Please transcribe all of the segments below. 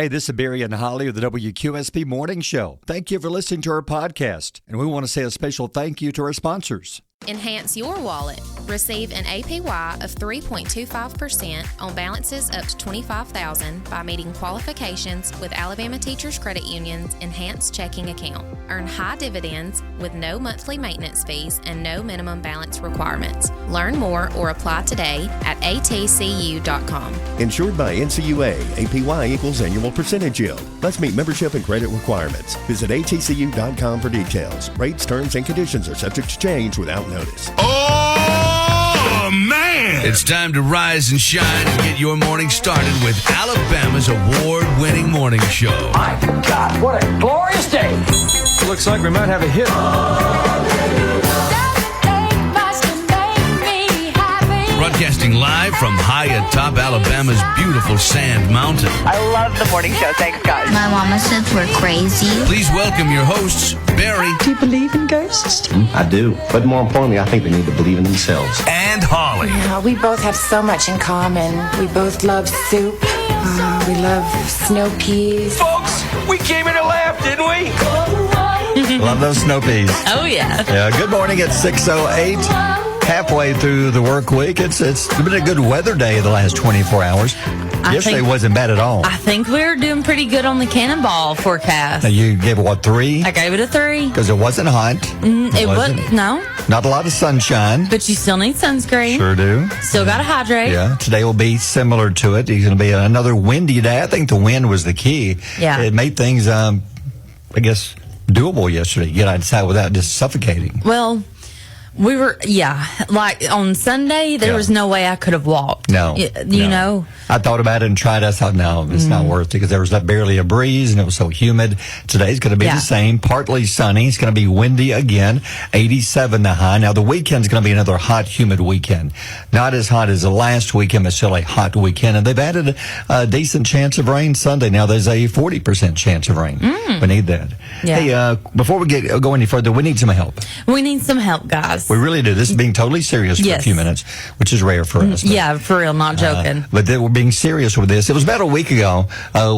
Hey, this is Barry and Holli of the WQSP Morning Show. Thank you for listening to our podcast. And we want to say a special thank you to our sponsors. Enhance your wallet. Receive an APY of 3.25% on balances up to $25,000 by meeting qualifications with Alabama Teachers Credit Union's Enhanced Checking Account. Earn high dividends with no monthly maintenance fees and no minimum balance requirements. Learn more or apply today at atcu.com. Insured by NCUA, APY equals annual percentage yield. Must meet membership and credit requirements. Visit atcu.com for details. Rates, terms, and conditions are subject to change without notice. Oh, man! It's time to rise and shine and get your morning started with Alabama's award-winning morning show. My God, what a glorious day! Looks like we might have a hit. Broadcasting live from high atop Alabama's beautiful Sand Mountain. I love the morning show. Thanks, guys. My mama says we're crazy. Please welcome your hosts, Barry. Do you believe in ghosts? I do. But more importantly, I think they need to believe in themselves. And Holli. Yeah, we both have so much in common. We both love soup. We love snow peas. Folks, we came here to laugh, didn't we? Love those snow peas. Oh, yeah. Yeah, good morning. It's 6:08. Halfway through the work week. It's been a good weather day the last 24 hours. Yesterday wasn't bad at all. I think we were doing pretty good on the cannonball forecast. Now you gave it, what, 3? I gave it a 3. Because it wasn't hot. It wasn't. No. Not a lot of sunshine. But you still need sunscreen. Sure do. Still got to hydrate. Yeah. Today will be similar to it. It's going to be another windy day. I think the wind was the key. Yeah. It made things, I guess, doable yesterday. Get outside without just suffocating. Well, we were, like on Sunday, there was no way I could have walked. No. You know? I thought about it and tried. I thought, no, it's not worth it because there was barely a breeze and it was so humid. Today's going to be the same, partly sunny. It's going to be windy again, 87 the high. Now, the weekend's going to be another hot, humid weekend. Not as hot as the last weekend, but still a hot weekend. And they've added a decent chance of rain Sunday. Now, there's a 40% chance of rain. We need that. Yeah. Hey, before we go any further, we need some help. We need some help, guys. We really do. This is being totally serious for a few minutes, which is rare for us. Yeah, for real, not joking. But we're being serious with this. It was about a week ago.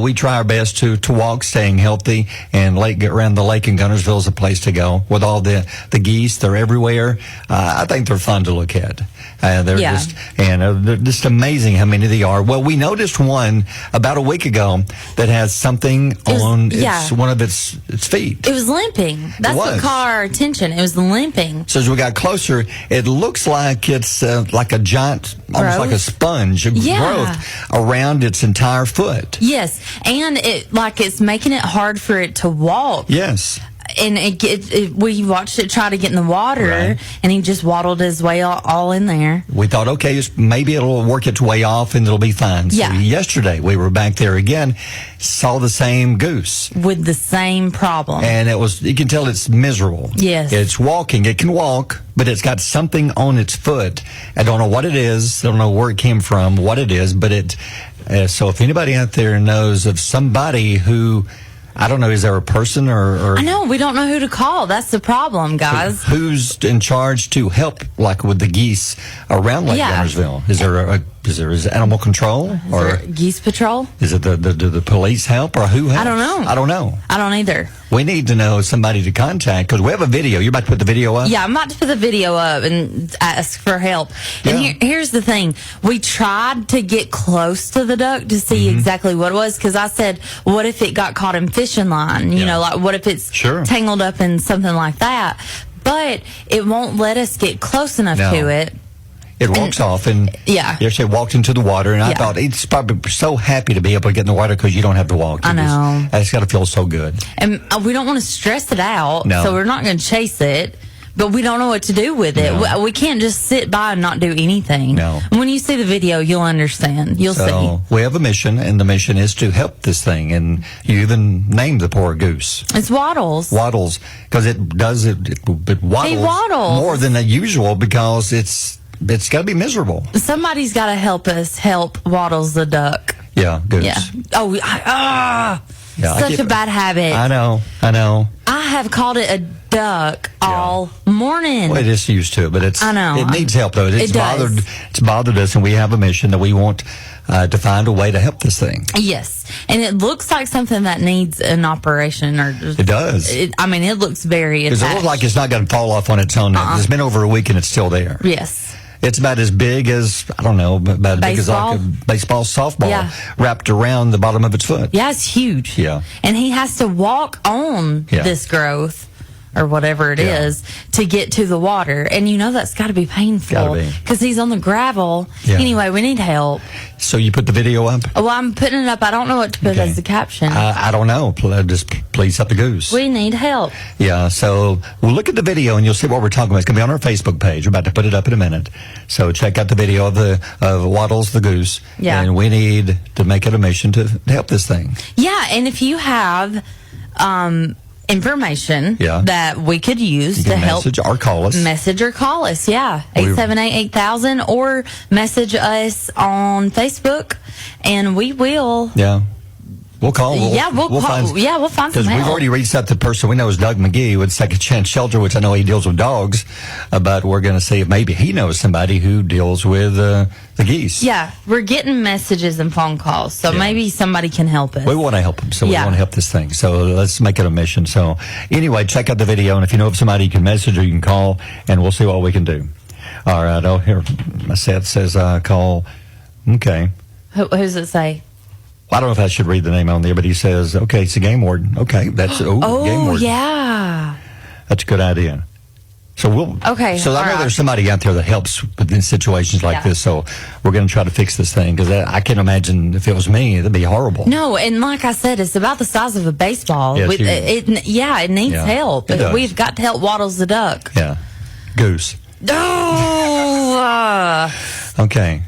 We try our best to walk, staying healthy, and around the lake in Guntersville is a place to go. With all the geese, they're everywhere. I think they're fun to look at. They're just amazing how many they are. Well, we noticed one about a week ago that has something on one of its feet. It was limping. That's what caught our attention. It was limping. So as we got closer, it looks like it's like a giant, almost like a sponge, growth around its entire foot. Yes, and it's making it hard for it to walk. Yes. And we watched it try to get in the water, and he just waddled his way all in there. We thought, okay, maybe it'll work its way off and it'll be fine. So yesterday we were back there again, saw the same goose. With the same problem. And you can tell it's miserable. Yes. It's walking. It can walk, but it's got something on its foot. I don't know what it is. I don't know where it came from, what it is, but so if anybody out there knows of somebody who, I don't know, is there a person or... I know, we don't know who to call. That's the problem, guys. Who's in charge to help, like with the geese around Lake Guntersville? Is there animal control? Or geese patrol? Is it do the police help or who helps? I don't know. I don't know. I don't either. We need to know somebody to contact because we have a video. You're about to put the video up? Yeah, I'm about to put the video up and ask for help. And here's the thing. We tried to get close to the duck to see exactly what it was because I said, what if it got caught in fishing line? You know, like what if it's tangled up in something like that? But it won't let us get close enough to it. It walks off, and yesterday walked into the water, and I thought it's probably so happy to be able to get in the water because you don't have to walk. I know. It's got to feel so good. And we don't want to stress it out, no. So we're not going to chase it. But we don't know what to do with it. No. We can't just sit by and not do anything. No. When you see the video, you'll understand. You'll see. We have a mission, and the mission is to help this thing. And you even named the poor goose. It's Waddles. Waddles, because it waddles more than usual because it's got to be miserable. Somebody's got to help us help Waddles the duck. Yeah, goose. Yeah. Oh, Yeah, Such a bad habit. I know. I have called it a duck all morning. Well, it is used to it, but I know. it needs help, though. It's bothered us, and we have a mission that we want to find a way to help this thing. Yes. And it looks like something that needs an operation. It does. It looks very attached. Because it looks like it's not going to fall off on its own. It's been over a week, and it's still there. Yes. It's about as big as, I don't know, about as big as like a baseball, softball wrapped around the bottom of its foot. Yeah, it's huge. Yeah. And he has to walk on this growth or whatever it is to get to the water. And that's got to be painful because he's on the gravel. Yeah. Anyway, we need help. So you put the video up? Well, I'm putting it up. I don't know what to put as the caption. I don't know. Just please up the goose. We need help. Yeah, so we'll look at the video and you'll see what we're talking about. It's going to be on our Facebook page. We're about to put it up in a minute. So check out the video of Waddles the Goose. Yeah. And we need to make it a mission to help this thing. Yeah, and if you have information that we could use to help, message or call us. 878-8000 or message us on Facebook and we will we'll call. We'll find some help. Because we've already reached out to the person we know is Doug McGee with Second Chance Shelter, which I know he deals with dogs, but we're going to see if maybe he knows somebody who deals with the geese. Yeah, we're getting messages and phone calls, so maybe somebody can help us. We want to help them, so we want to help this thing. So let's make it a mission. So anyway, check out the video, and if you know of somebody you can message or you can call, and we'll see what we can do. All right, here, my set says call. Okay. Who's it say? I don't know if I should read the name on there, but he says, okay, it's a game warden. Okay, that's game warden. Yeah. That's a good idea. So So I know there's somebody out there that helps in situations like this. So we're going to try to fix this thing because I can't imagine if it was me, it'd be horrible. No, and like I said, it's about the size of a baseball. Yeah, it needs help. We've got to help Waddles the duck. Yeah, goose. Oh. Okay.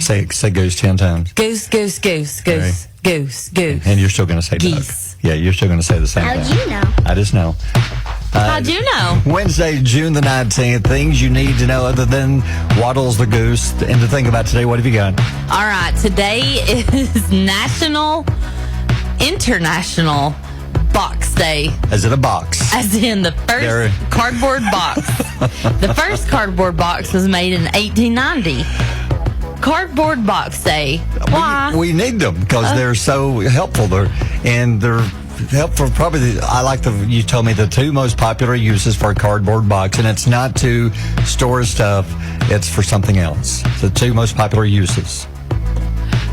Say goose 10 times. Goose, goose, goose, goose, goose, goose. And you're still going to say geese. Duck. Yeah, you're still going to say the same thing. How'd you know? I just know. How'd you know? Wednesday, June the 19th. Things you need to know other than Waddles the Goose. And to think about today, what have you got? All right. Today is International Box Day. Is it a box? As in the first cardboard box. The first cardboard box was made in 1890. Cardboard Box Day. Why? We need them because they're so helpful. They're helpful. Probably, you told me the two most popular uses for a cardboard box, and it's not to store stuff, it's for something else. The two most popular uses.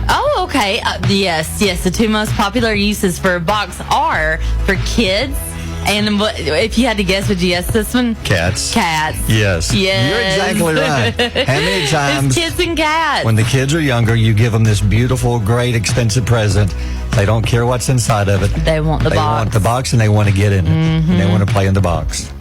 Oh, okay. Yes. The two most popular uses for a box are for kids. And if you had to guess, would you guess this one? Cats. Yes. You're exactly right. How many times? It's kids and cats. When the kids are younger, you give them this beautiful, great, expensive present. They don't care what's inside of it. They want the box. They want the box and they want to get in it. Mm-hmm. And they want to play in the box.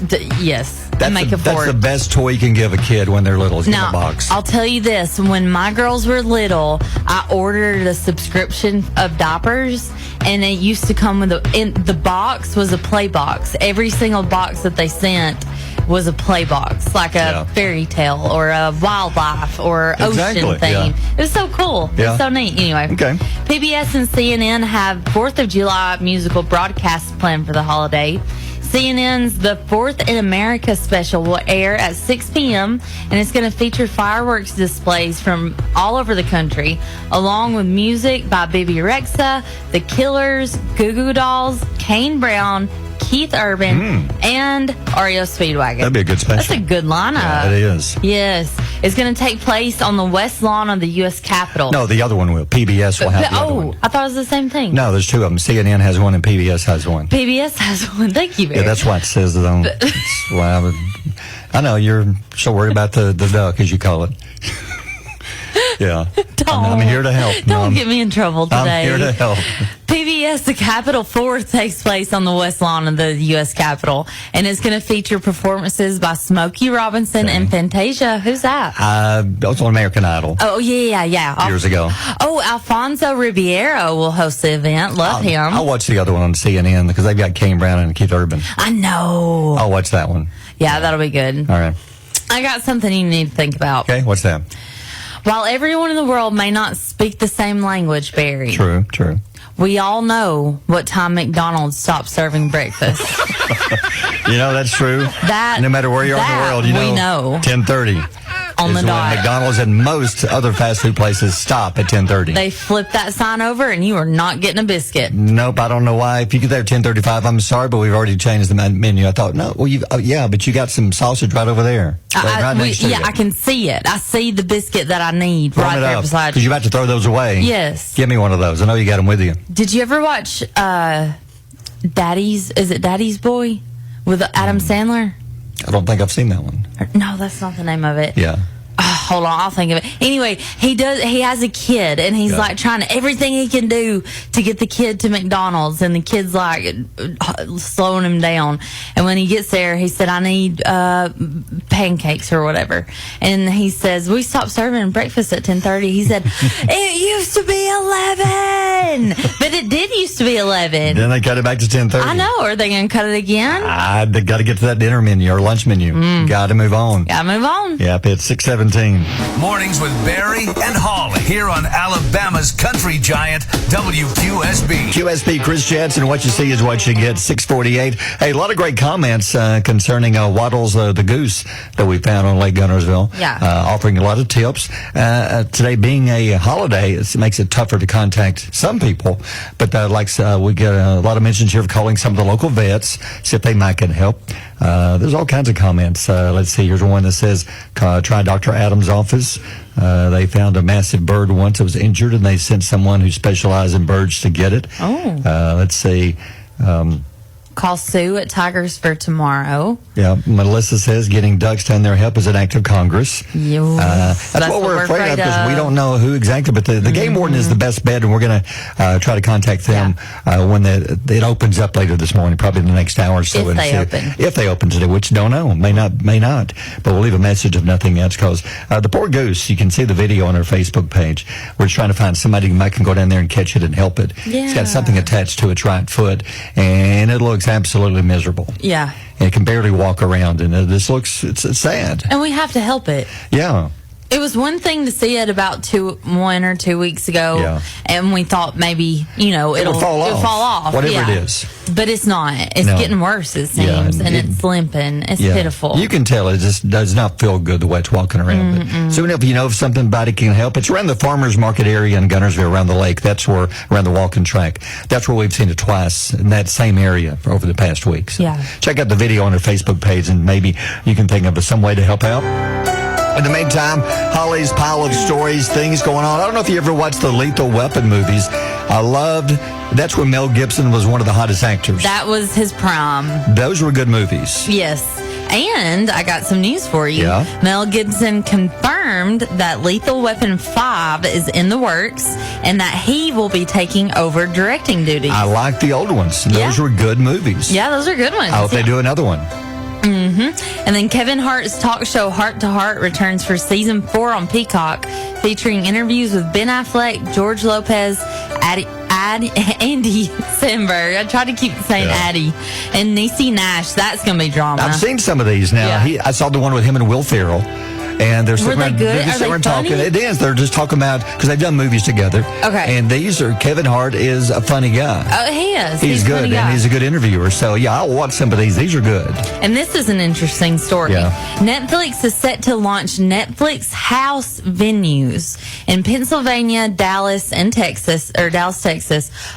Yes. That's the best toy you can give a kid when they're little is in a box. I'll tell you this. When my girls were little, I ordered a subscription of diapers, and it used to come with the box was a play box. Every single box that they sent was a play box, like a fairy tale or a wildlife or ocean theme. It was so cool. It was so neat. Anyway, PBS and CNN have 4th of July musical broadcasts planned for the holiday. CNN's The 4th in America special will air at 6 p.m. and it's going to feature fireworks displays from all over the country, along with music by Bibi Rexha, The Killers, Goo Goo Dolls, Kane Brown, Keith Urban, and REO Speedwagon. That'd be a good special. That's a good lineup. Yeah, it is. Yes. It's going to take place on the west lawn of the U.S. Capitol. No, the other one will. PBS will have the other one. I thought it was the same thing. No, there's two of them. CNN has one and PBS has one. PBS has one. Thank you, Barry. Yeah, that's why it says it on. I know you're so worried about the duck, as you call it. Yeah. I'm here to help. Don't get me in trouble today. I'm here to help. PBS, the Capitol 4th, takes place on the west lawn of the U.S. Capitol, and it's going to feature performances by Smokey Robinson and Fantasia. Who's that? That was on American Idol. Oh, yeah. Years ago. Oh, Alfonso Ribeiro will host the event. Love him. I'll watch the other one on CNN because they've got Kane Brown and Keith Urban. I know. I'll watch that one. Yeah, that'll be good. All right. I got something you need to think about. Okay, what's that? While everyone in the world may not speak the same language, Barry. True. we all know what time McDonald's stopped serving breakfast. That's true. No matter where you are in the world, we know. 10:30. On the dot. McDonald's and most other fast food places stop at 10:30. They flip that sign over and you are not getting a biscuit. Nope, I don't know why. If you get there at 10:35, I'm sorry, but we've already changed the menu. I thought, no, well, but you got some sausage right over there. I can see it. I see the biscuit that I need right there beside you. Because you're about to throw those away. Yes. Give me one of those. I know you got them with you. Did you ever watch Daddy's Boy with Adam Sandler? I don't think I've seen that one. No, that's not the name of it. Yeah. Hold on, I'll think of it. Anyway, he has a kid, and he's like trying everything he can do to get the kid to McDonald's, and the kid's like slowing him down. And when he gets there, he said, I need pancakes or whatever. And he says, we stopped serving breakfast at 10:30. He said, it used to be 11. But it did used to be 11. Then they cut it back to 10:30. I know. Are they going to cut it again? They got to get to that dinner menu or lunch menu. Got to move on. Got to move on. Yep, it's 6:17. Mornings with Barry and Holli here on Alabama's country giant WQSB. QSB, Chris Jansen, what you see is what you get. 6:48. Hey, a lot of great comments concerning Waddles the Goose that we found on Lake Guntersville. Yeah. Offering a lot of tips. Today being a holiday, it makes it tougher to contact some people. But we get a lot of mentions here of calling some of the local vets, see if they might can help. There's all kinds of comments. Let's see. Here's one that says, try Dr. Adams' office. They found a massive bird once that was injured, and they sent someone who specialized in birds to get it. Let's see. Call Sue at Tigers for tomorrow. Yeah, Melissa says getting ducks down there help is an act of Congress. That's what we're afraid of because we don't know who exactly. But the game warden is the best bet, and we're going to try to contact them when it opens up later this morning, probably in the next hour or so. If they open today, which don't know, may not. But we'll leave a message if nothing else. Because the poor goose, you can see the video on our Facebook page. We're trying to find somebody who might can go down there and catch it and help it. Yeah. It's got something attached to its right foot, and it looks absolutely miserable. Yeah. And it can barely walk around, and it's sad. And we have to help it. Yeah. It was one thing to see it about 1 or 2 weeks ago, and we thought maybe, it'll fall off. Whatever it is. But it's not. It's getting worse, it seems, and it's limping. It's pitiful. You can tell it just does not feel good the way it's walking around. But soon if you know if somebody can help, it's around the farmers market area in Guntersville, around the lake. That's where, around the walking track. That's where we've seen it twice in that same area over the past week. So check out the video on our Facebook page, and maybe you can think of some way to help out. In the meantime, Holli's pile of stories, things going on. I don't know if you ever watched the Lethal Weapon movies. That's when Mel Gibson was one of the hottest actors. That was his prime. Those were good movies. Yes. And I got some news for you. Yeah. Mel Gibson confirmed that Lethal Weapon 5 is in the works and that he will be taking over directing duties. I like the old ones. Those were good movies. Yeah, those are good ones. I hope they do another one. And then Kevin Hart's talk show Heart to Heart returns for season 4 on Peacock, featuring interviews with Ben Affleck, George Lopez, Andy Samberg. I tried to keep saying Addie, and Niecy Nash. That's going to be drama. I've seen some of these now. Yeah. I saw the one with him and Will Ferrell. And they're sitting around, good? Are they funny? talking. It is. They're just talking about, because they've done movies together. Okay. And Kevin Hart is a funny guy. Oh, he is. He's good, and he's a good interviewer. So, I'll watch some of these. These are good. And this is an interesting story. Yeah. Netflix is set to launch Netflix House venues in Pennsylvania, Dallas, Texas,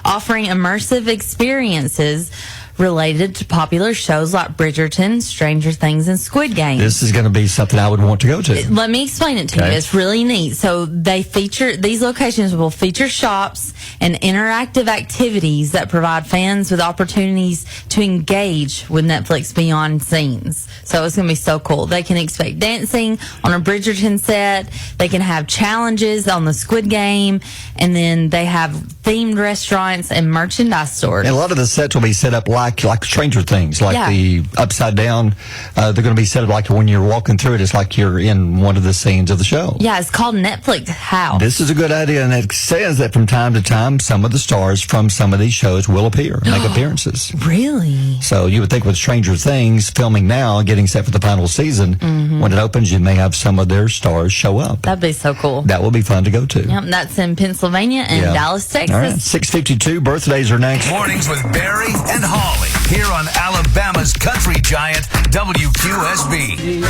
offering immersive experiences related to popular shows like Bridgerton, Stranger Things, and Squid Game. This is going to be something I would want to go to. Let me explain it to you. It's really neat. So these locations will feature shops and interactive activities that provide fans with opportunities to engage with Netflix beyond scenes. So it's going to be so cool. They can expect dancing on a Bridgerton set. They can have challenges on the Squid Game. And then they have themed restaurants and merchandise stores. And a lot of the sets will be set up live like Stranger Things, like the upside down. They're going to be set up like when you're walking through it, it's like you're in one of the scenes of the show. Yeah, it's called Netflix House. This is a good idea, and it says that from time to time, some of the stars from some of these shows will appear, make appearances. Really? So you would think with Stranger Things filming now, getting set for the final season, when it opens, you may have some of their stars show up. That'd be so cool. That will be fun to go to. Yep, that's in Pennsylvania and Dallas, Texas. All right, 6:52. Birthdays are next. Mornings with Barry and Holly here on Alabama's country giant WQSB.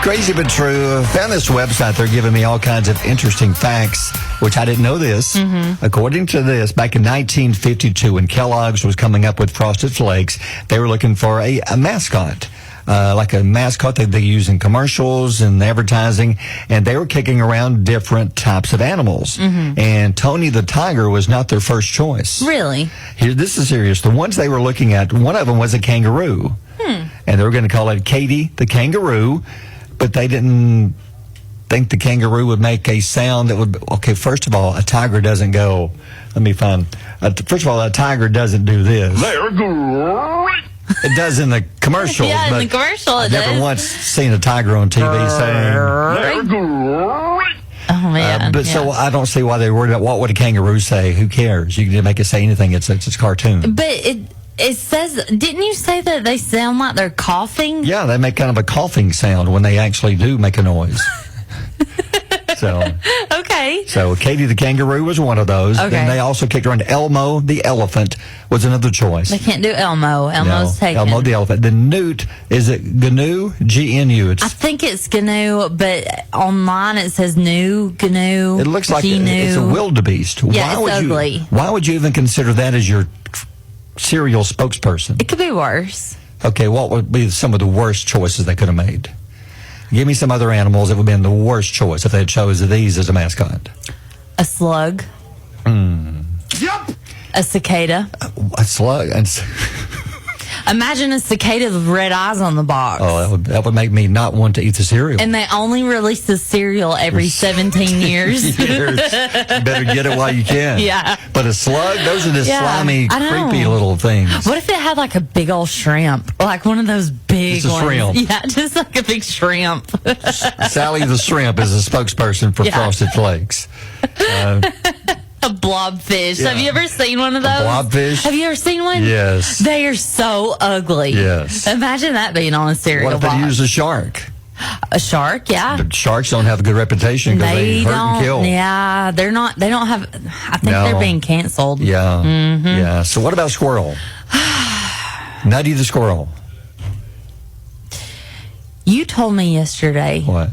Crazy but true. Found this website. They're giving me all kinds of interesting facts, which I didn't know this. According to this, back in 1952, when Kellogg's was coming up with Frosted Flakes, they were looking for a mascot. Like a mascot that they use in commercials and advertising, and they were kicking around different types of animals. And Tony the Tiger was not their first choice. Really? Here, this is serious. The ones they were looking at, one of them was a kangaroo. And they were going to call it Katie the Kangaroo, but they didn't think the kangaroo would make a sound that would... Okay, first of all, a tiger doesn't go... Let me find... First of all, a tiger doesn't do this. They're great. It does in the commercials. Yeah, but in the commercial it I've never does. once seen a tiger on TV saying... They're great. Oh, man. So I don't see why they were worried about what would a kangaroo say. Who cares? You can make it say anything. It's a cartoon. But it says, didn't you say that they sound like they're coughing? Yeah, they make kind of a coughing sound when they actually do make a noise. Okay. So Katie the Kangaroo was one of those. Okay. Then they also kicked around Elmo the Elephant was another choice. They can't do Elmo. Elmo's taken. Elmo the Elephant. The Newt, is it GNU? GNU. I think it's GNU, but online it says GNU. It looks like it's a wildebeest. Yeah, it's ugly. Why would you even consider that as your serial spokesperson? It could be worse. Okay, what would be some of the worst choices they could have made? Give me some other animals that would have been the worst choice if they had chosen these as a mascot. A slug. Yep. A cicada. A slug. Imagine a cicada with red eyes on the box. Oh, that would make me not want to eat the cereal. And they only release the cereal every 17 years. You better get it while you can. Yeah. But a slug, those are the slimy, I know. creepy little things. What if it had like a big old shrimp? Like one of those big It's a ones. shrimp. Yeah, just like a big shrimp. Sally the Shrimp is a spokesperson for Frosted Flakes. A blobfish. Yeah. Have you ever seen one of those? Blobfish? Have you ever seen one? Yes. They are so ugly. Yes. Imagine that being on a cereal What if they box. use a shark? A shark, yeah. But sharks don't have a good reputation because they hurt and kill. Yeah, they don't have, I think they're being canceled. Yeah. Yeah. So what about squirrel? Nutty the squirrel. You told me yesterday What?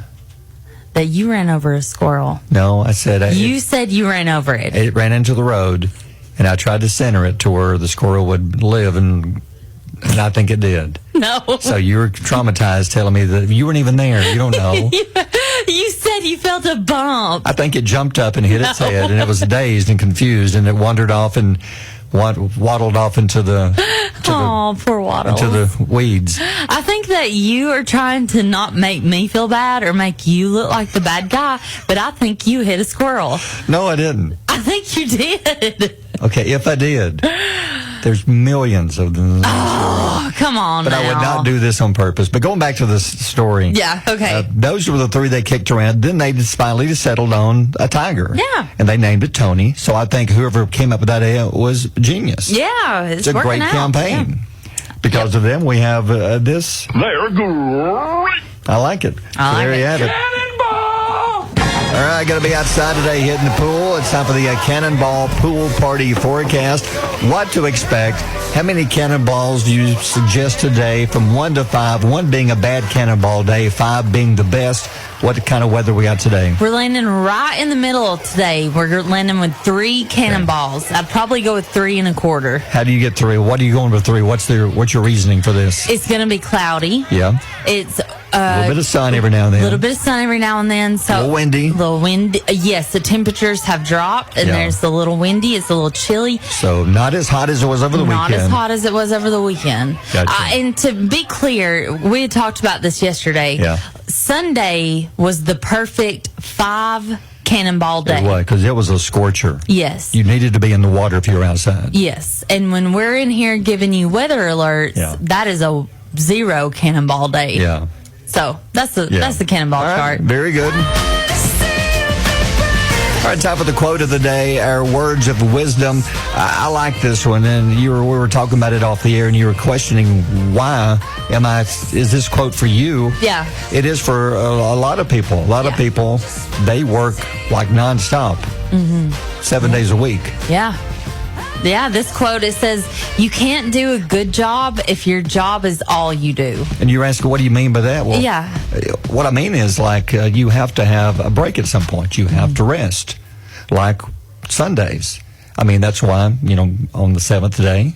that you ran over a squirrel. No, I said... You said you ran over it. It ran into the road, and I tried to center it to where the squirrel would live, and I think it did. No. So you were traumatized telling me that you weren't even there. You don't know. You said you felt a bump. I think it jumped up and hit its head, and it was dazed and confused, and it wandered off and waddled off into the Poor Waddles. into the weeds. I think that you are trying to not make me feel bad or make you look like the bad guy, but I think you hit a squirrel. No, I didn't. I think you did. Okay, if I did, there's millions of them. Oh, come on But now. I would not do this on purpose. But going back to this story. Yeah, okay. Those were the three they kicked around. Then they just finally settled on a tiger. Yeah. And they named it Tony. So I think whoever came up with that idea was genius. Yeah, It's a great working out. campaign. Yeah. Because of them, we have this. They're great. I like it. I like there it. you have it. Cannonball. All right, going to be outside today hitting the pool. It's time for the Cannonball Pool Party forecast. What to expect? How many cannonballs do you suggest today from 1 to 5? 1 being a bad cannonball day, 5 being the best. What kind of weather we got today? We're landing right in the middle today. We're landing with 3 cannonballs. I'd probably go with 3 1/4. How do you get 3? What are you going with 3? What's your reasoning for this? It's going to be cloudy. Yeah. It's A little bit of sun every now and then. A little bit of sun every now and then. So A little windy. Little windy. Yes, the temperatures have dropped, and there's a little windy. It's a little chilly. So not as hot as it was over the weekend. Not as hot as it was over the weekend. Gotcha. And to be clear, we had talked about this yesterday. Yeah. Sunday was the perfect 5 cannonball day. It was, because it was a scorcher. Yes. You needed to be in the water if you were outside. Yes. And when we're in here giving you weather alerts, that is a 0 cannonball day. Yeah. So that's the cannonball chart. Very good. All right, time for the quote of the day, our words of wisdom. I like this one, and we were talking about it off the air, and you were questioning why is this quote for you? Yeah. It is for a lot of people. A lot of people, they work like nonstop, 7 days a week. Yeah. Yeah, this quote, it says, you can't do a good job if your job is all you do. And you're asking, what do you mean by that? Well, yeah. What I mean is, like, you have to have a break at some point. You have to rest, like Sundays. I mean, that's why, on the 7th day,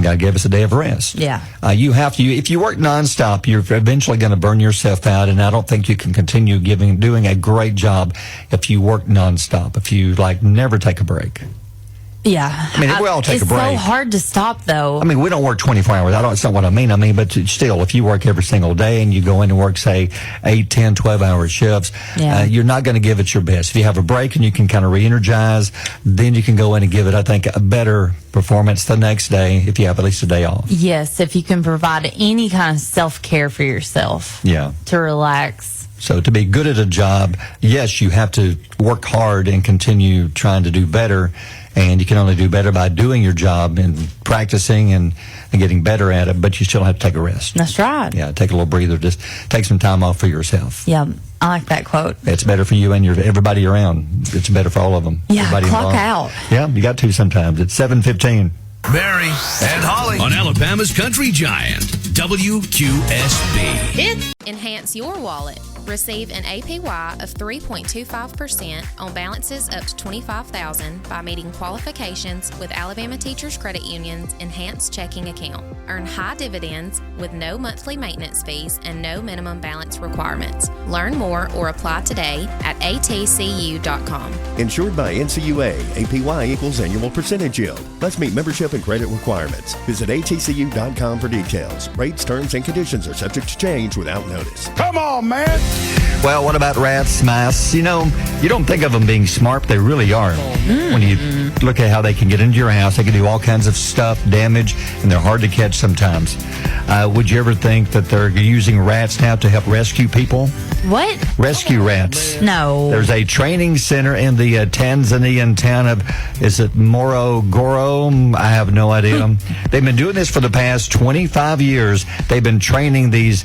God gave us a day of rest. Yeah. You have to, if you work nonstop, you're eventually going to burn yourself out, and I don't think you can continue doing a great job if you work nonstop, if you, never take a break. Yeah. I mean, we all take a break. It's so hard to stop, though. I mean, we don't work 24 hours. That's not what I mean. But still, if you work every single day and you go in and work, say, 8, 10, 12-hour shifts, you're not going to give it your best. If you have a break and you can kind of re-energize, then you can go in and give it, I think, a better performance the next day if you have at least a day off. Yes, if you can provide any kind of self-care for yourself. Yeah. To relax. So to be good at a job, yes, you have to work hard and continue trying to do better. And you can only do better by doing your job and practicing and getting better at it, but you still have to take a rest. That's right. Yeah, take a little breather. Just take some time off for yourself. Yeah, I like that quote. It's better for you and everybody around. It's better for all of them. Yeah, everybody clock involved. out. Yeah, you got to sometimes. It's 7:15. Barry and Holly on Alabama's Country Giant, WQSB. Enhance your wallet. Receive an APY of 3.25% on balances up to $25,000 by meeting qualifications with Alabama Teachers Credit Union's Enhanced Checking Account. Earn high dividends with no monthly maintenance fees and no minimum balance requirements. Learn more or apply today at atcu.com. Insured by NCUA, APY equals annual percentage yield. Must meet membership and credit requirements. Visit atcu.com for details. Rates, terms, and conditions are subject to change without notice. Come on, man. Well, what about rats, mice? You don't think of them being smart, but they really are. When you look at how they can get into your house, they can do all kinds of stuff, damage, and they're hard to catch sometimes. Would you ever think that they're using rats now to help rescue people? What? Rescue rats. No. There's a training center in the Tanzanian town of, is it Morogoro? I have no idea. They've been doing this for the past 25 years. They've been training these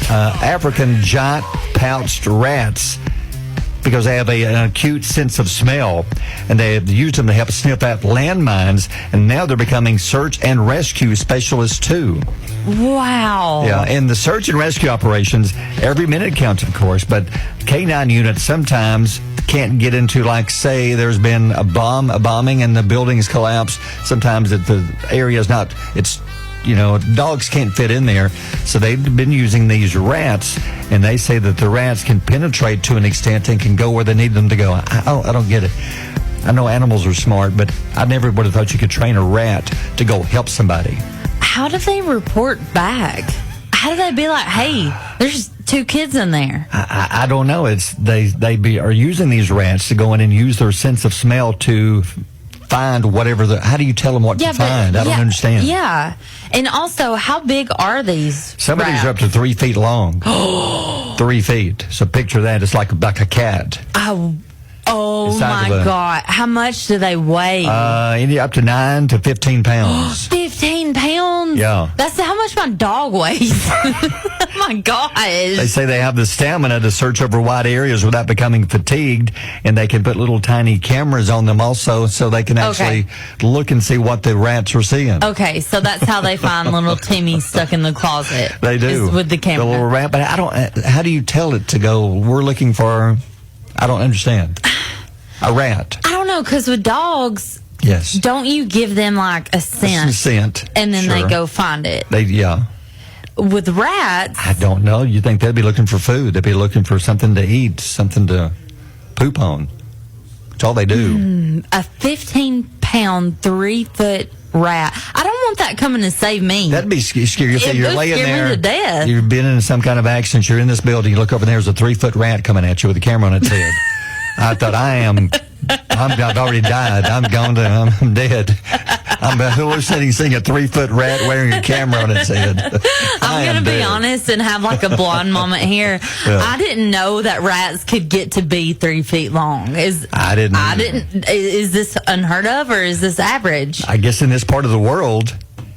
African giant pouched rats because they have an acute sense of smell, and they have used them to help sniff out landmines, and now they're becoming search and rescue specialists too. Wow. Yeah, in the search and rescue operations, every minute counts, of course, but K-9 units sometimes can't get into, like, say there's been a bombing and the buildings collapse. Sometimes the area is not, dogs can't fit in there. So they've been using these rats, and they say that the rats can penetrate to an extent and can go where they need them to go. I don't get it. I know animals are smart, but I never would have thought you could train a rat to go help somebody. How do they report back? How do they be like, hey, there's 2 kids in there? I don't know. They are using these rats to go in and use their sense of smell to find whatever how do you tell them what to find? I don't understand. Yeah. And also, how big are these Some rats? of these are up to 3 feet long. 3 feet. So picture that. It's like a cat. Oh my God. How much do they weigh? Up to 9 to 15 pounds. 15 pounds? Yeah. That's how much my dog weighs. Oh my gosh. They say they have the stamina to search over wide areas without becoming fatigued, and they can put little tiny cameras on them also so they can actually look and see what the rats are seeing. Okay, so that's how they find little Timmy stuck in the closet. They do. With the camera. The little rat. But how do you tell it to go, we're looking for, I don't understand. A rat. I don't know, because with dogs, yes, don't you give them like a scent? And then they go find it. With rats, I don't know. You think they'd be looking for food? They'd be looking for something to eat, something to poop on. That's all they do. A 15-pound, 3-foot rat. I don't want that coming to save me. That'd be scary. You're laying there. Me to death. You've been in some kind of accident. You're in this building. You look over and there's a 3-foot rat coming at you with a camera on its head. I thought, I've already died. I'm dead. I'm hallucinating seeing a 3-foot rat wearing a camera on its head. I'm going to be honest and have like a blonde moment here. Yeah. I didn't know that rats could get to be 3 feet long. I didn't. Is this unheard of or is this average? I guess in this part of the world.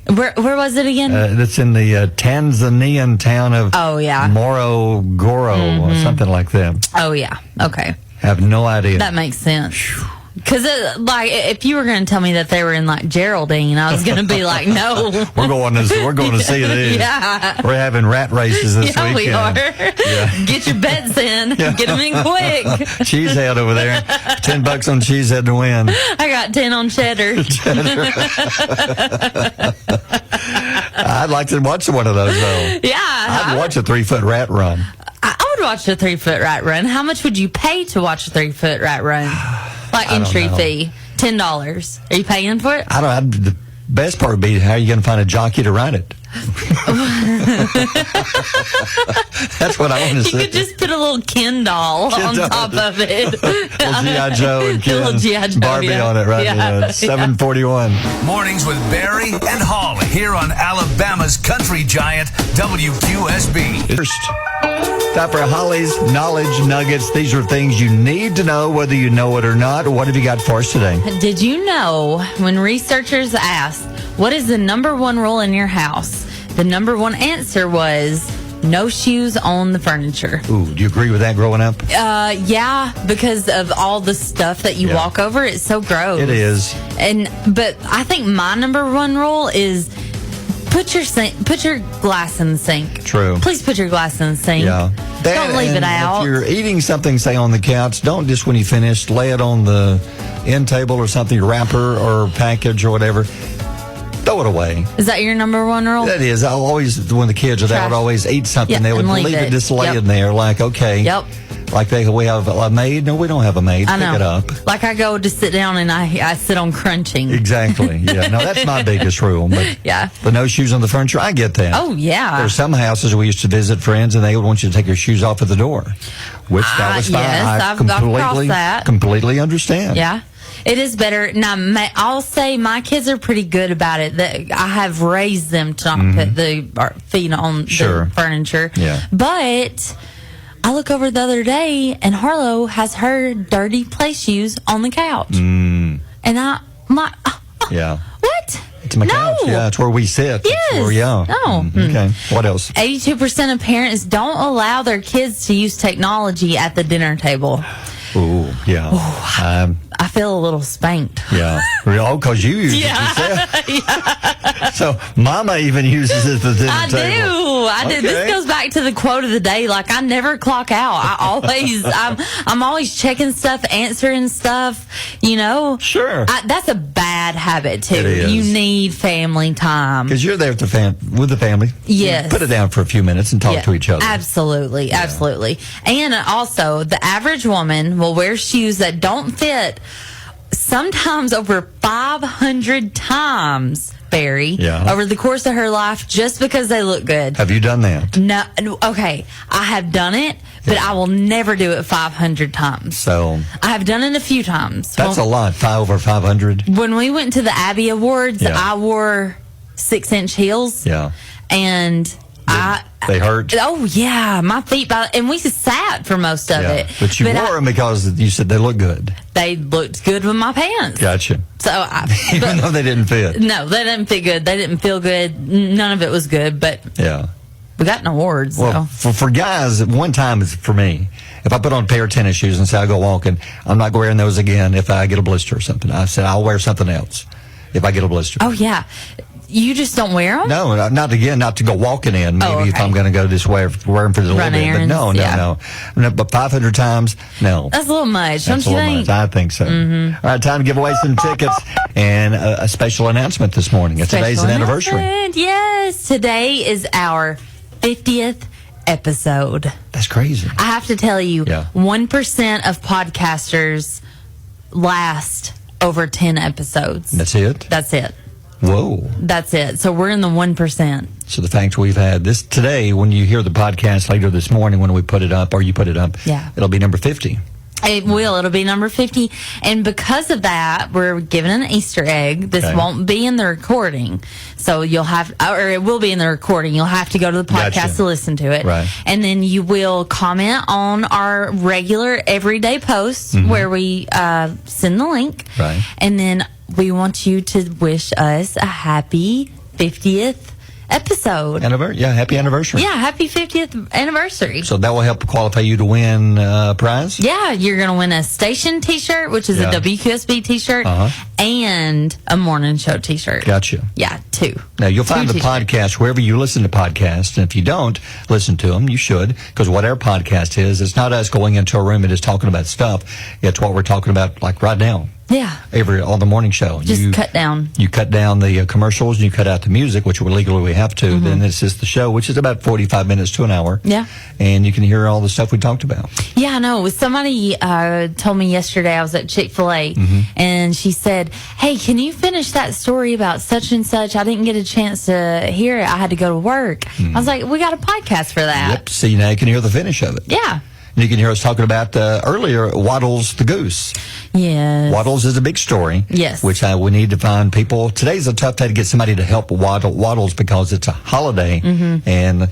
Where was it again? That's in the Tanzanian town of Morogoro or something like that. Oh, yeah. Okay. I have no idea. That makes sense. Because, if you were going to tell me that they were in, like, Geraldine, I was going to be like, no. We're going to see this. Yeah. We're having rat races this weekend. We are. Yeah. Get your bets in. Yeah. Get them in quick. Cheesehead over there. $10 on Cheesehead to win. I got 10 on cheddar. I'd like to watch one of those, though. Yeah. I'd watch a 3-foot rat run. I would watch a 3-foot rat run. How much would you pay to watch a 3-foot rat run? Like entry fee, $10. Are you paying for it? The best part would be how are you going to find a jockey to ride it? That's what I want to see. You could just put a little Ken doll on top of it. Little G.I. Joe and little G.I. Joe, Barbie on it, right? Yeah. 741. Mornings with Barry and Holly here on Alabama's country giant WQSB. First, time for Holly's Knowledge Nuggets. These are things you need to know, whether you know it or not. What have you got for us today? Did you know when researchers asked, what is the number one rule in your house? The number one answer was no shoes on the furniture. Ooh, do you agree with that growing up? Yeah, because of all the stuff that you walk over. It's so gross. It is. But I think my number one rule is put your glass in the sink. True. Please put your glass in the sink. Yeah. Don't leave it out. If you're eating something, say on the couch, don't just when you finish lay it on the end table or something, wrapper or package or whatever. Throw it away. Is that your number one rule? That is. I always, when the kids are there, I would always eat something. They would leave it just lay in there, like, okay. Yep. Like we have a maid. No, we don't have a maid. I know. Pick it up. Like I go to sit down and I sit on crunching. Exactly. Yeah. No, that's my biggest rule. But yeah. The no shoes on the furniture, I get that. Oh, yeah. There's some houses we used to visit friends and they would want you to take your shoes off at the door, which that was fine. Yes, I've crossed that. Completely understand. Yeah. It is better. Now, I'll say my kids are pretty good about it. I have raised them to not put the feet on the furniture. Yeah. But I look over the other day, and Harlow has her dirty play shoes on the couch. And yeah. What? It's my couch. Yeah, it's where we sit. Yes. Okay. What else? 82% of parents don't allow their kids to use technology at the dinner table. Ooh, yeah. I feel a little spanked. Yeah. Oh, because you use it yourself. Yeah. So, Mama even uses it at the dinner table. I do. This goes back to the quote of the day. Like, I never clock out. I'm always checking stuff, answering stuff, Sure. That's a bad habit, too. It is. You need family time. Because you're there with the family. Yes. Put it down for a few minutes and talk to each other. Absolutely. Yeah. Absolutely. And also, the average woman will wear shoes that don't fit sometimes over 500 times, Barry, over the course of her life just because they look good. Have you done that? No. Okay. I have done it, but I will never do it 500 times. So I have done it a few times. That's a lot, over 500. When we went to the Abbey Awards, I wore 6-inch heels. Yeah. And they hurt? Oh, yeah. My feet, and we sat for most of it. But you wore them because you said they looked good. They looked good with my pants. Gotcha. So Even though they didn't fit. No, they didn't fit good. They didn't feel good. None of it was good, but we got an award. Well, for guys, one time is for me. If I put on a pair of tennis shoes and say I go walking, I'm not wearing those again if I get a blister or something. I said I'll wear something else if I get a blister. Oh, yeah. You just don't wear them? No, not again. Not to go walking in. Maybe if I'm going to go this way, wear them for a little bit. Errands, but no. But 500 times, no. That's a little much, don't you think? Much. I think so. All right, time to give away some tickets and a special announcement this morning. Today's an anniversary. Yes, today is our 50th episode. That's crazy. I have to tell you, 1% of podcasters last over 10 episodes. That's it? That's it. Whoa. That's it. So we're in the 1%. So the fact we've had this today, when you hear the podcast later this morning when we put it up, or you put it up, it'll be number 50. It will. It'll be number 50. And because of that, we're giving an Easter egg. This won't be in the recording. So you'll have, or it will be in the recording. You'll have to go to the podcast to listen to it. Right. And then you will comment on our regular everyday posts where we send the link. Right. And then we want you to wish us a happy 50th episode. Happy anniversary. Yeah, happy 50th anniversary. So that will help qualify you to win a prize? Yeah, you're going to win a station t-shirt, which is a WQSB t-shirt, and a morning show t-shirt. Gotcha. Yeah, 2. Now, you'll find the podcast wherever you listen to podcasts, and if you don't listen to them, you should, because what our podcast is, it's not us going into a room and just talking about stuff. It's what we're talking about, like right now. Yeah. On the morning show. Just cut down. You cut down the commercials and you cut out the music, which legally we have to. Then it's just the show, which is about 45 minutes to an hour. Yeah. And you can hear all the stuff we talked about. Yeah, I know. Somebody told me yesterday, I was at Chick-fil-A, and she said, hey, can you finish that story about such and such? I didn't get a chance to hear it. I had to go to work. I was like, we got a podcast for that. Yep. See, now you can hear the finish of it. Yeah. And you can hear us talking about earlier, Waddles the Goose. Yes. Waddles is a big story. Yes. Which we need to find people. Today's a tough day to get somebody to help Waddles because it's a holiday. And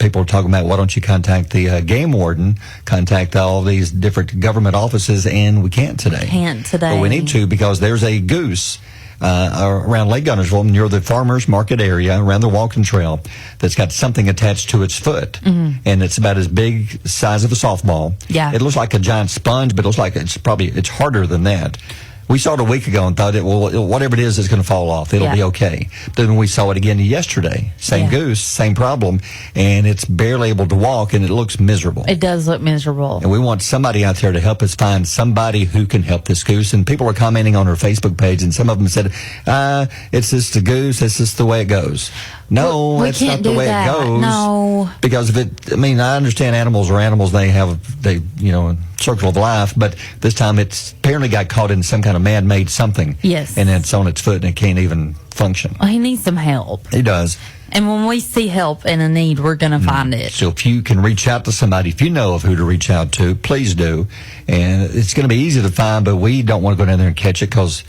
people are talking about, why don't you contact the game warden, contact all these different government offices, and we can't today. But we need to, because there's a goose around Lake Guntersville near the farmers market area around the walking trail that's got something attached to its foot, and it's about as big size of a softball. Yeah, it looks like a giant sponge, but it looks like it's harder than that. We saw it a week ago and thought, whatever it is, it's going to fall off. It'll be okay. Then we saw it again yesterday. Same goose, same problem, and it's barely able to walk, and it looks miserable. It does look miserable. And we want somebody out there to help us find somebody who can help this goose. And people are commenting on our Facebook page, and some of them said, it's just a goose, it's just the way it goes. No, it's not the way it goes. No. Because I understand animals are animals, they circle of life, but this time it's apparently got caught in some kind of man-made something. Yes. And it's on its foot and it can't even function. Well, he needs some help. He does. And when we see help and a need, we're going to find it. So if you can reach out to somebody, if you know of who to reach out to, please do. And it's going to be easy to find, but we don't want to go down there and catch it because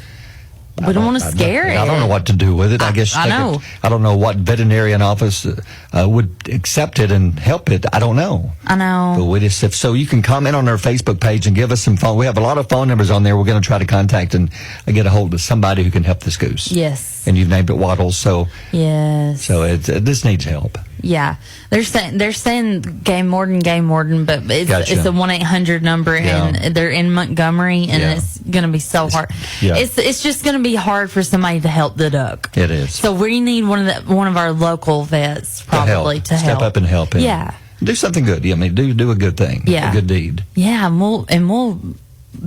we don't want to scare it. I don't know what to do with it. I guess I know. I don't know what veterinarian office would accept it and help it. I don't know. I know. But so you can comment on our Facebook page and give us some phone. We have a lot of phone numbers on there. We're going to try to contact and get a hold of somebody who can help this goose. Yes. And you've named it Waddles, so yes. So this needs help. Yeah, they're saying game warden, but it's a 1-800 number, and they're in Montgomery, and it's going to be so hard. It's just going to be hard for somebody to help the duck. It is. So we need one of our local vets probably to help. Step up and help him. Yeah. Do something good. I mean, do a good thing. Yeah. A good deed. Yeah, and we'll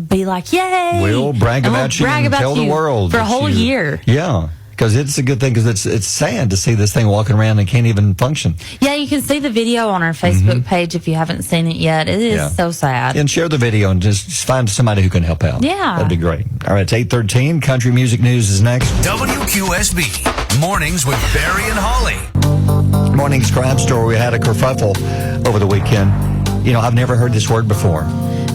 be like, yay! We'll brag about you and tell the world for a whole year. Yeah. Because it's a good thing, because it's sad to see this thing walking around and can't even function. Yeah, you can see the video on our Facebook page if you haven't seen it yet. It is so sad. And share the video and just find somebody who can help out. Yeah. That'd be great. All right, it's 8:13. Country Music News is next. WQSB. Mornings with Barry and Holli. Morning's crime story. We had a kerfuffle over the weekend. I've never heard this word before.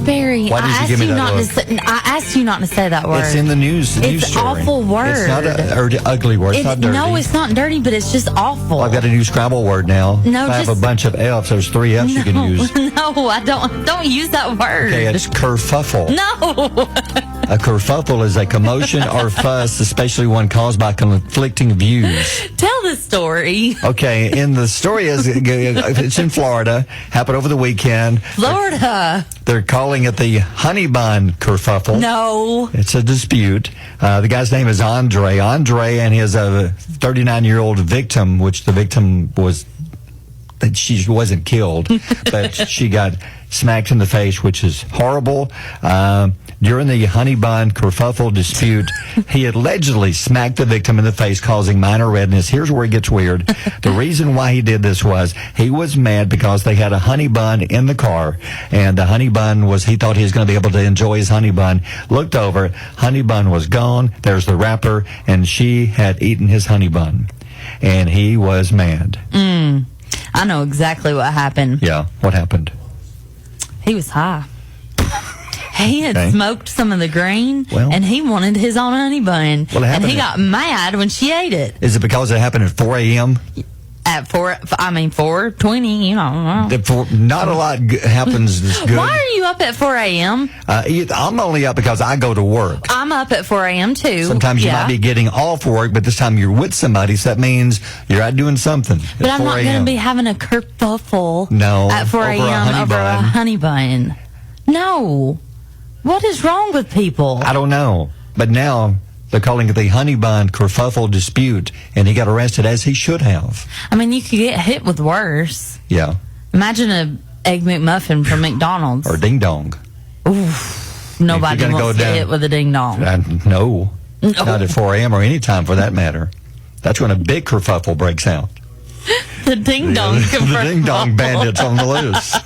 Barry, Why did you give me that look? I asked you not to say that word. It's in the news. It's an awful word. It's not an ugly word. It's not dirty. No, it's not dirty, but it's just awful. Well, I've got a new Scrabble word now. No, I have a bunch of F's. There's 3 F's you can use. No, I don't. Don't use that word. Okay, it's kerfuffle. No. A kerfuffle is a commotion or fuss, especially one caused by conflicting views. Tell the story. Okay, and the story is it's in Florida. Happened over the weekend. Florida. They're calling it the honey bun kerfuffle. No. It's a dispute. The guy's name is Andre. Andre and his 39-year-old victim, which the victim she wasn't killed, but she got smacked in the face, which is horrible. During the honey bun kerfuffle dispute, he allegedly smacked the victim in the face, causing minor redness. Here's where it gets weird. The reason why he did this was he was mad because they had a honey bun in the car, and the honey bun he thought he was going to be able to enjoy his honey bun. Looked over, honey bun was gone. There's the wrapper, and she had eaten his honey bun, and he was mad. I know exactly what happened. Yeah, what happened? He was high. He had smoked some of the green, and he wanted his own honey bun. Well, and he got mad when she ate it. Is it because it happened at 4 a.m.? At 4:20, you know. Not a lot happens that's good. Why are you up at 4 a.m.? I'm only up because I go to work. I'm up at 4 a.m. too. Sometimes you might be getting off work, but this time you're with somebody, so that means you're out doing something. But I'm not going to be having a kerfuffle at 4 a.m. over a honey bun. No. What is wrong with people? I don't know. But now they're calling it the honey bun kerfuffle dispute, and he got arrested as he should have. I mean, you could get hit with worse. Yeah. Imagine a Egg McMuffin from McDonald's. Or ding dong. Oof. Nobody wants to get hit with a ding dong. No. Not at 4 a.m. or any time for that matter. That's when a big kerfuffle breaks out. The ding dong The ding dong bandits on the loose.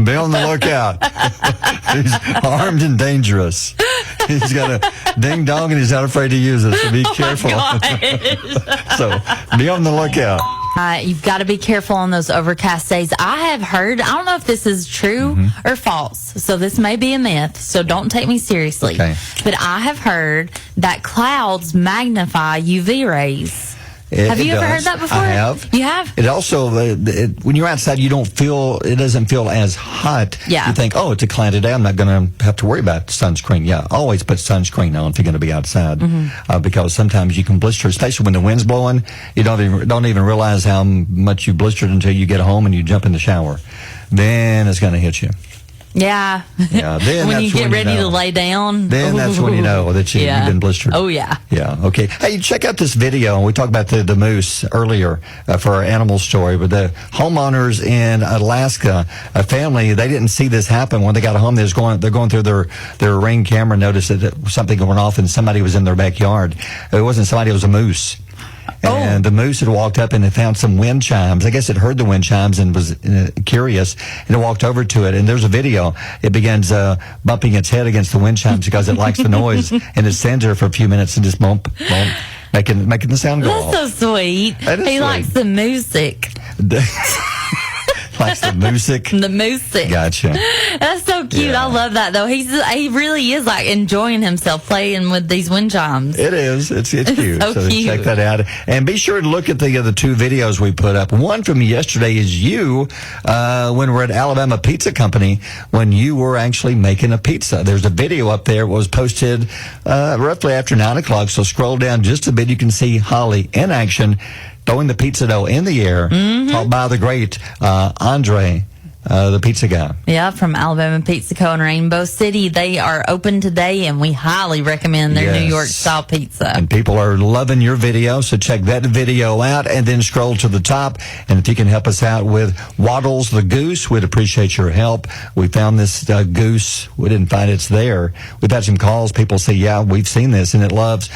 Be on the lookout. He's armed and dangerous. He's got a ding dong and he's not afraid to use it, so be careful. So be on the lookout. You've got to be careful on those overcast days. I have heard, I don't know if this is true or false, so this may be a myth, so don't take me seriously. Okay. But I have heard that clouds magnify UV rays. Have you ever heard that before? I have. You have? It also, when you're outside, it doesn't feel as hot. Yeah. You think, oh, it's a cloudy day. I'm not going to have to worry about sunscreen. Yeah, always put sunscreen on if you're going to be outside. Because sometimes you can blister, especially when the wind's blowing. You don't even realize how much you blistered until you get home and you jump in the shower. Then it's going to hit you. Yeah. Then when you get ready to lay down. Then that's when you know that you've been blistered. Oh, yeah. Yeah. Okay. Hey, check out this video. We talked about the moose earlier for our animal story, but the homeowners in Alaska, a family, they didn't see this happen when they got home. They're going through their Ring camera, noticed that something going off and somebody was in their backyard. It wasn't somebody, it was a moose. And the moose had walked up and it found some wind chimes. I guess it heard the wind chimes and was curious, and it walked over to it. And there's a video. It begins bumping its head against the wind chimes because it likes the noise, and it stands there for a few minutes and just bump, bump, making the sound go off. That's so sweet. He likes the music. Likes the music. The music. Gotcha. That's so cute. I love that though. He really is like enjoying himself playing with these wind chimes. It is. It's cute. So cute. Check that out. And be sure to look at the other two videos we put up. One from yesterday is you when we're at Alabama Pizza Company when you were actually making a pizza. There's a video up there. It was posted roughly after 9 o'clock. So scroll down just a bit. You can see Holli in action, throwing the pizza dough in the air, taught by the great Andre, the pizza guy. Yeah, from Alabama Pizza Co. in Rainbow City. They are open today, and we highly recommend their New York-style pizza. And people are loving your video, so check that video out, and then scroll to the top. And if you can help us out with Waddles the Goose, we'd appreciate your help. We found this goose. We didn't find it's there. We've had some calls. People say, yeah, we've seen this, and it loves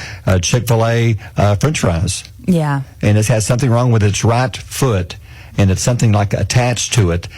Chick-fil-A French fries. Yeah. And it has something wrong with its right foot, and it's something like attached to it.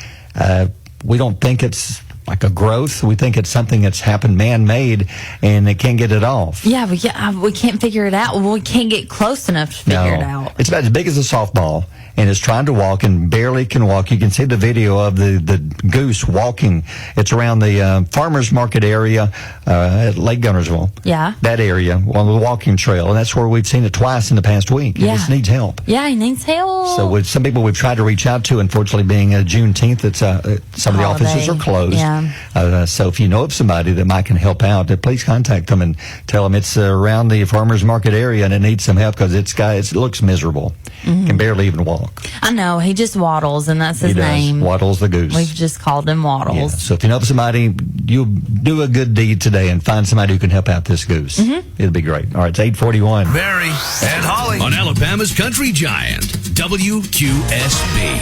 We don't think it's like a growth. We think it's something that's happened man-made, and they can't get it off. Yeah, we can't figure it out. We can't get close enough to figure it out. It's about as big as a softball, and it's trying to walk and barely can walk. You can see the video of the goose walking. It's around the farmers market area at Lake Guntersville. Yeah. That area, on the walking trail, and that's where we've seen it twice in the past week. It just needs help. Yeah, he needs help. So with some people we've tried to reach out to, unfortunately being Juneteenth, it's some of the offices are closed. Yeah. So if you know of somebody that might can help out, please contact them and tell them it's around the farmers market area and it needs some help because it looks miserable. Can barely even walk. I know. He just waddles, and that's his name. Waddles the Goose. We've just called him Waddles. Yeah. So if you know of somebody, you'll do a good deed today and find somebody who can help out this goose. It'll be great. All right, it's 8:41. Barry and Holly on Alabama's Country Giant, WQSB.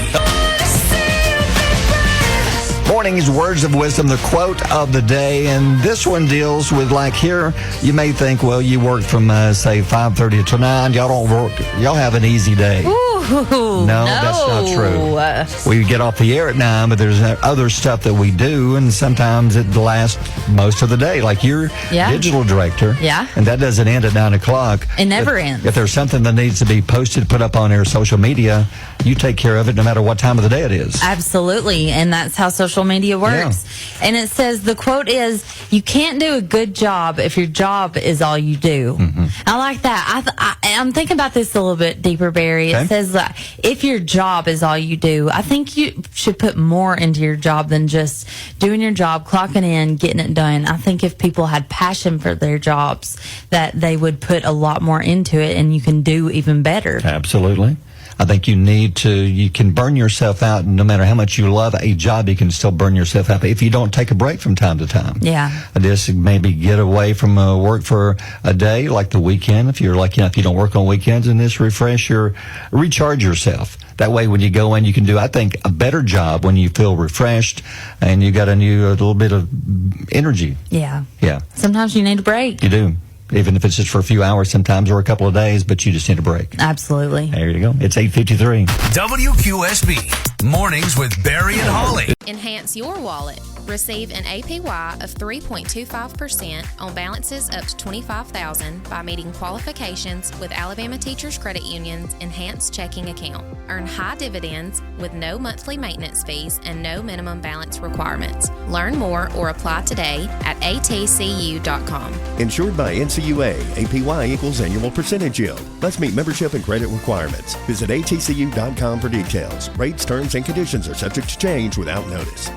Morning's words of wisdom, the quote of the day, and this one deals with, like, here you may think, well, you work from say 5:30 to 9. Y'all don't work. Y'all have an easy day. No, that's not true. We get off the air at 9, but there's other stuff that we do, and sometimes it lasts most of the day. Like you're digital director, and that doesn't end at 9 o'clock. It never ends. If there's something that needs to be posted, put up on our social media, you take care of it no matter what time of the day it is. Absolutely, and that's how social social media works. And it says, the quote is, you can't do a good job if your job is all you do. I like that. I'm thinking about this a little bit deeper, Barry. It says that if your job is all you do, I think you should put more into your job than just doing your job, clocking in, getting it done. I think if people had passion for their jobs, that they would put a lot more into it, and you can do even better. Absolutely. I think you can burn yourself out. No matter how much you love a job, you can still burn yourself out if you don't take a break from time to time. Yeah. Just maybe get away from work for a day, like the weekend, if you're lucky enough you don't work on weekends, and just recharge yourself. That way, when you go in, you can do, I think, a better job when you feel refreshed and you got a little bit of energy. Yeah. Yeah. Sometimes you need a break. You do. Even if it's just for a few hours sometimes or a couple of days, but you just need a break. Absolutely. There you go. It's 8:53. WQSB Mornings with Barry and Holly. Enhance your wallet. Receive an APY of 3.25% on balances up to $25,000 by meeting qualifications with Alabama Teachers Credit Union's Enhanced Checking Account. Earn high dividends with no monthly maintenance fees and no minimum balance requirements. Learn more or apply today at atcu.com. Insured by NCUA, APY equals annual percentage yield. Must meet membership and credit requirements. Visit atcu.com for details. Rates, terms, and conditions are subject to change without notice.